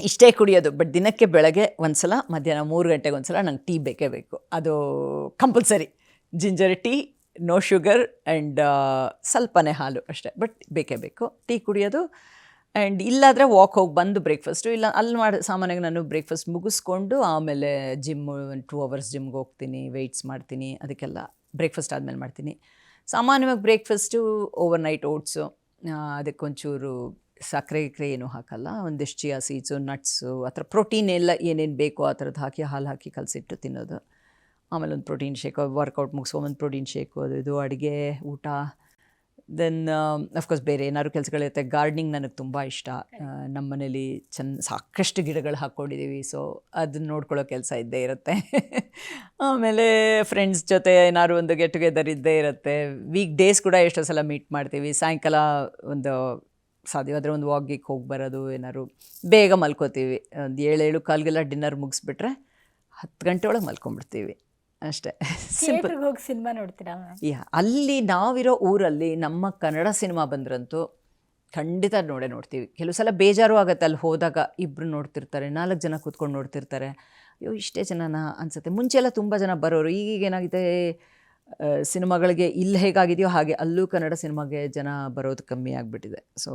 ಇಷ್ಟೇ ಕುಡಿಯೋದು, ಬಟ್ ದಿನಕ್ಕೆ ಬೆಳಗ್ಗೆ ಒಂದು ಸಲ, ಮಧ್ಯಾಹ್ನ 3 ಗಂಟೆಗೆ ಒಂದು ಸಲ ನಂಗೆ ಟೀ ಬೇಕೇ ಬೇಕು. ಅದು compulsory. Ginger tea, no sugar and ಸ್ವಲ್ಪನೇ ಹಾಲು ಅಷ್ಟೇ, ಬಟ್ ಬೇಕೇ ಬೇಕು ಟೀ ಕುಡಿಯೋದು. ಆ್ಯಂಡ್ ಇಲ್ಲಾದರೆ ವಾಕ್ ಹೋಗಿ ಬಂದು ಬ್ರೇಕ್ಫಾಸ್ಟು, ಇಲ್ಲ ಅಲ್ಲಿ ಸಾಮಾನ್ಯವಾಗಿ ನಾನು ಬ್ರೇಕ್ಫಾಸ್ಟ್ ಮುಗಿಸ್ಕೊಂಡು ಆಮೇಲೆ ಜಿಮ್ಮು 2 ಅವರ್ಸ್ ಜಿಮ್ಗೆ ಹೋಗ್ತೀನಿ, ವೆಯ್ಟ್ಸ್ ಮಾಡ್ತೀನಿ. ಅದಕ್ಕೆಲ್ಲ ಬ್ರೇಕ್ಫಾಸ್ಟ್ ಆದಮೇಲೆ ಮಾಡ್ತೀನಿ. ಸಾಮಾನ್ಯವಾಗಿ ಬ್ರೇಕ್ಫಾಸ್ಟು ಓವರ್ನೈಟ್ ಓಟ್ಸು, ಅದಕ್ಕೊಂಚೂರು ಸಕ್ಕರೆ ಏನೂ ಹಾಕಲ್ಲ, ಒಂದಿಷ್ಟು ಚಿಯಾ ಸೀಡ್ಸು, ನಟ್ಸು, ಆ ಥರ ಪ್ರೋಟೀನ್ ಎಲ್ಲ ಏನೇನು ಬೇಕೋ ಆ ಥರದ್ದು ಹಾಕಿ, ಹಾಲು ಹಾಕಿ ಕಲಸಿಟ್ಟು ತಿನ್ನೋದು. ಆಮೇಲೆ ಒಂದು ಪ್ರೋಟೀನ್ ಶೇಕ್, ವರ್ಕೌಟ್ ಮುಗಿಸ್ಕೊಂಡು ಪ್ರೋಟೀನ್ ಶೇಕು, ಅದು ಅಡುಗೆ ಊಟ. ದೆನ್ ಅಫ್ಕೋರ್ಸ್ ಬೇರೆ ಏನಾದ್ರು ಕೆಲಸಗಳಿರುತ್ತೆ. ಗಾರ್ಡನಿಂಗ್ ನನಗೆ ತುಂಬ ಇಷ್ಟ. ನಮ್ಮ ಮನೇಲಿ ಸಾಕಷ್ಟು ಗಿಡಗಳು ಹಾಕ್ಕೊಂಡಿದ್ದೀವಿ. ಸೊ ಅದನ್ನ ನೋಡ್ಕೊಳ್ಳೋ ಕೆಲಸ ಇದ್ದೇ ಇರುತ್ತೆ. ಆಮೇಲೆ ಫ್ರೆಂಡ್ಸ್ ಜೊತೆ ಏನಾದ್ರು ಒಂದು ಗೆಟ್ ಟುಗೆದರ್ ಇದ್ದೇ ಇರುತ್ತೆ. ವೀಕ್ ಡೇಸ್ ಕೂಡ ಎಷ್ಟೋ ಸಲ ಮೀಟ್ ಮಾಡ್ತೀವಿ. ಸಾಯಂಕಾಲ ಒಂದು ಸಾಧ್ಯವಾದರೆ ಒಂದು ವಾಕಿಗೆ ಹೋಗಿ ಬರೋದು. ಏನಾದ್ರು ಬೇಗ ಮಲ್ಕೋತೀವಿ, ಒಂದು 7-7:15 ಡಿನ್ನರ್ ಮುಗಿಸ್ಬಿಟ್ರೆ 10 ಗಂಟೆ ಒಳಗೆ ಮಲ್ಕೊಂಡ್ಬಿಡ್ತೀವಿ ಅಷ್ಟೇ. ಸಿಂಪಲ್. ಹೋಗಿ ಸಿನಿಮಾ ನೋಡ್ತೀರಾ? ಅಲ್ಲಿ ನಾವಿರೋ ಊರಲ್ಲಿ ನಮ್ಮ ಕನ್ನಡ ಸಿನಿಮಾ ಬಂದ್ರಂತೂ ಖಂಡಿತ ನೋಡ್ತೀವಿ. ಕೆಲವು ಸಲ ಬೇಜಾರು ಆಗುತ್ತೆ, ಅಲ್ಲಿ ಹೋದಾಗ ಇಬ್ಬರು ನೋಡ್ತಿರ್ತಾರೆ, 4 ಜನ ಕೂತ್ಕೊಂಡು ನೋಡ್ತಿರ್ತಾರೆ. ಅಯ್ಯೋ ಇಷ್ಟೇ ಜನನ ಅನಿಸುತ್ತೆ. ಮುಂಚೆಲ್ಲ ತುಂಬ ಜನ ಬರೋರು. ಈಗೇನಾಗಿದೆ, ಸಿನಿಮಾಗಳಿಗೆ ಇಲ್ಲಿ ಹೇಗಾಗಿದೆಯೋ ಹಾಗೆ ಅಲ್ಲೂ ಕನ್ನಡ ಸಿನಿಮಾಗೆ ಜನ ಬರೋದು ಕಮ್ಮಿ ಆಗಿಬಿಟ್ಟಿದೆ. ಸೊ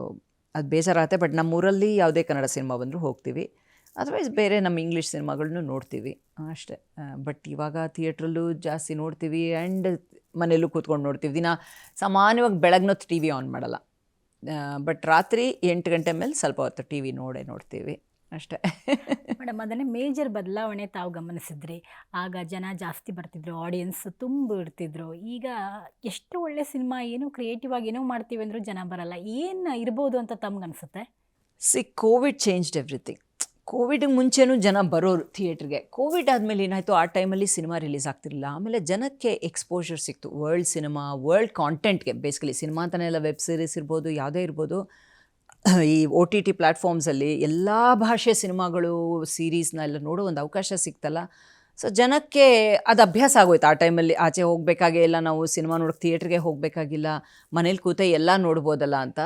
ಅದು ಬೇಜಾರಾಗುತ್ತೆ. ಬಟ್ ನಮ್ಮೂರಲ್ಲಿ ಯಾವುದೇ ಕನ್ನಡ ಸಿನಿಮಾ ಬಂದರೂ ಹೋಗ್ತೀವಿ. ಅದರ್ವೈಸ್ ಬೇರೆ ನಮ್ಮ ಇಂಗ್ಲೀಷ್ ಸಿನಿಮಾಗಳನ್ನೂ ನೋಡ್ತೀವಿ ಅಷ್ಟೇ. ಬಟ್ ಇವಾಗ ಥಿಯೇಟ್ರಲ್ಲೂ ಜಾಸ್ತಿ ನೋಡ್ತೀವಿ ಆ್ಯಂಡ್ ಮನೆಯಲ್ಲೂ ಕೂತ್ಕೊಂಡು ನೋಡ್ತೀವಿ. ದಿನ ಸಾಮಾನ್ಯವಾಗಿ ಬೆಳಗ್ನೊತ್ತು ಟಿ ವಿ ಆನ್ ಮಾಡಲ್ಲ, ಬಟ್ ರಾತ್ರಿ 8 ಗಂಟೆ ಮೇಲೆ ಸ್ವಲ್ಪ ಹೊತ್ತು ಟಿ ವಿ ನೋಡ್ತೀವಿ ಅಷ್ಟೇ. ಮೇಡಮ್, ಅದನ್ನೇ ಮೇಜರ್ ಬದಲಾವಣೆ ತಾವು ಗಮನಿಸಿದ್ರಿ. ಆಗ ಜನ ಜಾಸ್ತಿ ಬರ್ತಿದ್ರು, ಆಡಿಯನ್ಸ್ ತುಂಬ ಇರ್ತಿದ್ರು. ಈಗ ಎಷ್ಟು ಒಳ್ಳೆ ಸಿನಿಮಾ, ಏನೋ ಕ್ರಿಯೇಟಿವ್ ಆಗಿ ಏನೋ ಮಾಡ್ತೀವಿ ಅಂದರೂ ಜನ ಬರಲ್ಲ. ಏನು ಇರ್ಬೋದು ಅಂತ ತಮ್ಗೆ ಅನಿಸುತ್ತೆ? Covid changed everything. ಕೋವಿಡ್ಗೆ ಮುಂಚೆನೂ ಜನ ಬರೋರು ಥಿಯೇಟ್ರಿಗೆ. ಕೋವಿಡ್ ಆದಮೇಲೆ ಏನಾಯಿತು, ಆ ಟೈಮಲ್ಲಿ ಸಿನಿಮಾ ರಿಲೀಸ್ ಆಗ್ತಿರಲಿಲ್ಲ. ಆಮೇಲೆ ಜನಕ್ಕೆ ಎಕ್ಸ್ಪೋಜರ್ ಸಿಕ್ತು ವರ್ಲ್ಡ್ ಸಿನಿಮಾ, ವರ್ಲ್ಡ್ ಕಾಂಟೆಂಟ್ಗೆ. ಬೇಸಿಕಲಿ ಸಿನಿಮಾ ಅಂತಲೇ ಎಲ್ಲ, ವೆಬ್ ಸೀರೀಸ್ ಇರ್ಬೋದು, ಯಾವುದೇ ಇರ್ಬೋದು, ಈ OTT ಪ್ಲ್ಯಾಟ್ಫಾರ್ಮ್ಸಲ್ಲಿ ಎಲ್ಲ ಭಾಷೆ ಸಿನಿಮಾಗಳು, ಸೀರೀಸ್ನ ಎಲ್ಲ ನೋಡೋ ಒಂದು ಅವಕಾಶ ಸಿಕ್ತಲ್ಲ. ಸೊ ಜನಕ್ಕೆ ಅದು ಅಭ್ಯಾಸ ಆಗೋಯ್ತು. ಆ ಟೈಮಲ್ಲಿ ಆಚೆ ಹೋಗಬೇಕಾಗೇ ಇಲ್ಲ, ನಾವು ಸಿನಿಮಾ ನೋಡೋಕೆ ಥಿಯೇಟ್ರಿಗೆ ಹೋಗಬೇಕಾಗಿಲ್ಲ, ಮನೇಲಿ ಕೂತೆ ಎಲ್ಲ ನೋಡ್ಬೋದಲ್ಲ ಅಂತ.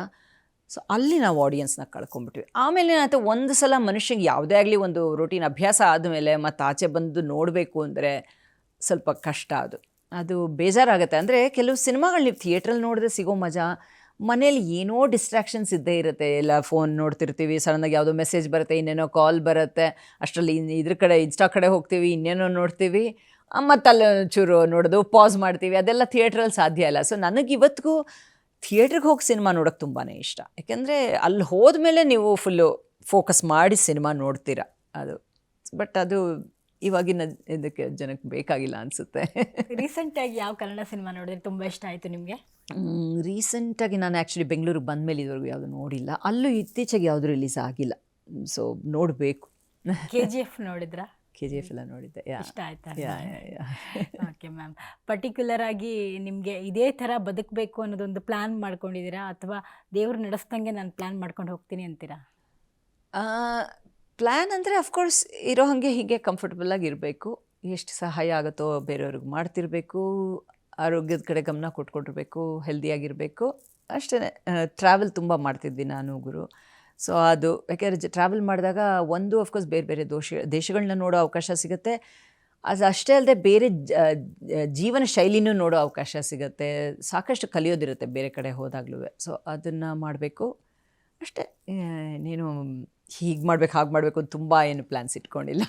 ಸೊ ಅಲ್ಲಿ ನಾವು ಆಡಿಯನ್ಸ್ನ ಕಳ್ಕೊಂಬಿಟ್ವಿ. ಆಮೇಲೆ ಏನಾಯ್ತು, ಒಂದು ಸಲ ಮನುಷ್ಯಂಗೆ ಯಾವುದೇ ಆಗಲಿ ಒಂದು ರೂಟೀನ್ ಅಭ್ಯಾಸ ಆದಮೇಲೆ ಮತ್ತು ಆಚೆ ಬಂದು ನೋಡಬೇಕು ಅಂದರೆ ಸ್ವಲ್ಪ ಕಷ್ಟ. ಅದು ಬೇಜಾರಾಗುತ್ತೆ. ಅಂದರೆ ಕೆಲವು ಸಿನಿಮಾಗಳು ನೀವು ಥಿಯೇಟ್ರಲ್ಲಿ ನೋಡಿದ್ರೆ ಸಿಗೋ ಮಜಾ ಮನೇಲಿ ಏನೋ ಡಿಸ್ಟ್ರಾಕ್ಷನ್ಸ್ ಇದ್ದೇ ಇರುತ್ತೆ. ಎಲ್ಲ ಫೋನ್ ನೋಡ್ತಿರ್ತೀವಿ, ಸಡನ್ನಾಗಿ ಯಾವುದೋ ಮೆಸೇಜ್ ಬರುತ್ತೆ, ಇನ್ನೇನೋ ಕಾಲ್ ಬರುತ್ತೆ, ಅಷ್ಟರಲ್ಲಿ ಇದ್ರ ಕಡೆ ಇನ್ಸ್ಟಾ ಕಡೆ ಹೋಗ್ತೀವಿ, ಇನ್ನೇನೋ ನೋಡ್ತೀವಿ, ಮತ್ತು ಅಲ್ಲಿ ಚೂರು ನೋಡೋದು ಪಾಸ್ ಮಾಡ್ತೀವಿ. ಅದೆಲ್ಲ ಥಿಯೇಟ್ರಲ್ಲಿ ಸಾಧ್ಯ ಇಲ್ಲ. ಸೊ ನನಗಿವತ್ತಿಗೂ ಥಿಯೇಟ್ರಿಗೆ ಹೋಗಿ ಸಿನಿಮಾ ನೋಡೋಕ್ಕೆ ತುಂಬಾ ಇಷ್ಟ. ಯಾಕೆಂದರೆ ಅಲ್ಲಿ ಹೋದ್ಮೇಲೆ ನೀವು ಫುಲ್ಲು ಫೋಕಸ್ ಮಾಡಿ ಸಿನಿಮಾ ನೋಡ್ತೀರ. ಬಟ್ ಅದು ಇವಾಗಿನ ಇದಕ್ಕೆ ಜನಕ್ಕೆ ಬೇಕಾಗಿಲ್ಲ ಅನಿಸುತ್ತೆ. ರೀಸೆಂಟಾಗಿ ಯಾವ ಕನ್ನಡ ಸಿನಿಮಾ ನೋಡಿದ್ರೆ ತುಂಬ ಇಷ್ಟ ಆಯಿತು ನಿಮಗೆ? ರೀಸೆಂಟಾಗಿ ನಾನು ಆ್ಯಕ್ಚುಲಿ ಬೆಂಗಳೂರಿಗೆ ಬಂದಮೇಲೆ ಇದುವರೆಗೂ ಯಾವುದು ನೋಡಿಲ್ಲ. ಅಲ್ಲೂ ಇತ್ತೀಚೆಗೆ ಯಾವುದು ರಿಲೀಸ್ ಆಗಿಲ್ಲ. ಸೊ ನೋಡಬೇಕು. KGF ನೋಡಿದ್ರಾ? KGF ಎಲ್ಲ ನೋಡಿದ್ದೆ. ಇಷ್ಟ ಆಯ್ತಾ? Okay ma'am. ಪರ್ಟಿಕ್ಯುಲರ್ ಆಗಿ ನಿಮಗೆ ಇದೇ ಥರ ಬದುಕಬೇಕು ಅನ್ನೋದೊಂದು ಪ್ಲ್ಯಾನ್ ಮಾಡ್ಕೊಂಡಿದ್ದೀರಾ, ಅಥವಾ ದೇವ್ರು ನಡೆಸ್ದಂಗೆ ನಾನು ಪ್ಲ್ಯಾನ್ ಮಾಡ್ಕೊಂಡು ಹೋಗ್ತೀನಿ ಅಂತೀರಾ? ಪ್ಲ್ಯಾನ್ ಅಂದರೆ ಅಫ್ಕೋರ್ಸ್ ಇರೋ ಹಾಗೆ ಹೀಗೆ ಕಂಫರ್ಟಬಲಾಗಿ ಇರಬೇಕು, ಎಷ್ಟು ಸಹಾಯ ಆಗುತ್ತೋ ಬೇರೆಯವ್ರಿಗೆ ಮಾಡ್ತಿರಬೇಕು, ಆರೋಗ್ಯದ ಕಡೆ ಗಮನ ಕೊಟ್ಕೊಂಡಿರಬೇಕು, ಹೆಲ್ದಿಯಾಗಿರಬೇಕು, ಅಷ್ಟೇ. ಟ್ರಾವೆಲ್ ತುಂಬ ಮಾಡ್ತಿದ್ವಿ ನಾನು, ಗುರು. ಸೊ ಅದು ಯಾಕೆಂದರೆ ಟ್ರಾವೆಲ್ ಮಾಡಿದಾಗ ಒಂದು ಅಫ್ಕೋರ್ಸ್ ಬೇರೆ ಬೇರೆ ದೇಶಗಳನ್ನ ನೋಡೋ ಅವಕಾಶ ಸಿಗುತ್ತೆ. ಅದು ಅಷ್ಟೇ ಅಲ್ಲದೆ ಬೇರೆ ಜೀವನ ಶೈಲಿನೂ ನೋಡೋ ಅವಕಾಶ ಸಿಗುತ್ತೆ. ಸಾಕಷ್ಟು ಕಲಿಯೋದಿರುತ್ತೆ ಬೇರೆ ಕಡೆ ಹೋದಾಗಲೂ. ಸೊ ಅದನ್ನು ಮಾಡಬೇಕು ಅಷ್ಟೇ. ನೀನು ಹೀಗೆ ಮಾಡಬೇಕು ಹಾಗೆ ಮಾಡಬೇಕು ಅಂತ ತುಂಬ ಏನು ಪ್ಲ್ಯಾನ್ಸ್ ಇಟ್ಕೊಂಡಿಲ್ಲ.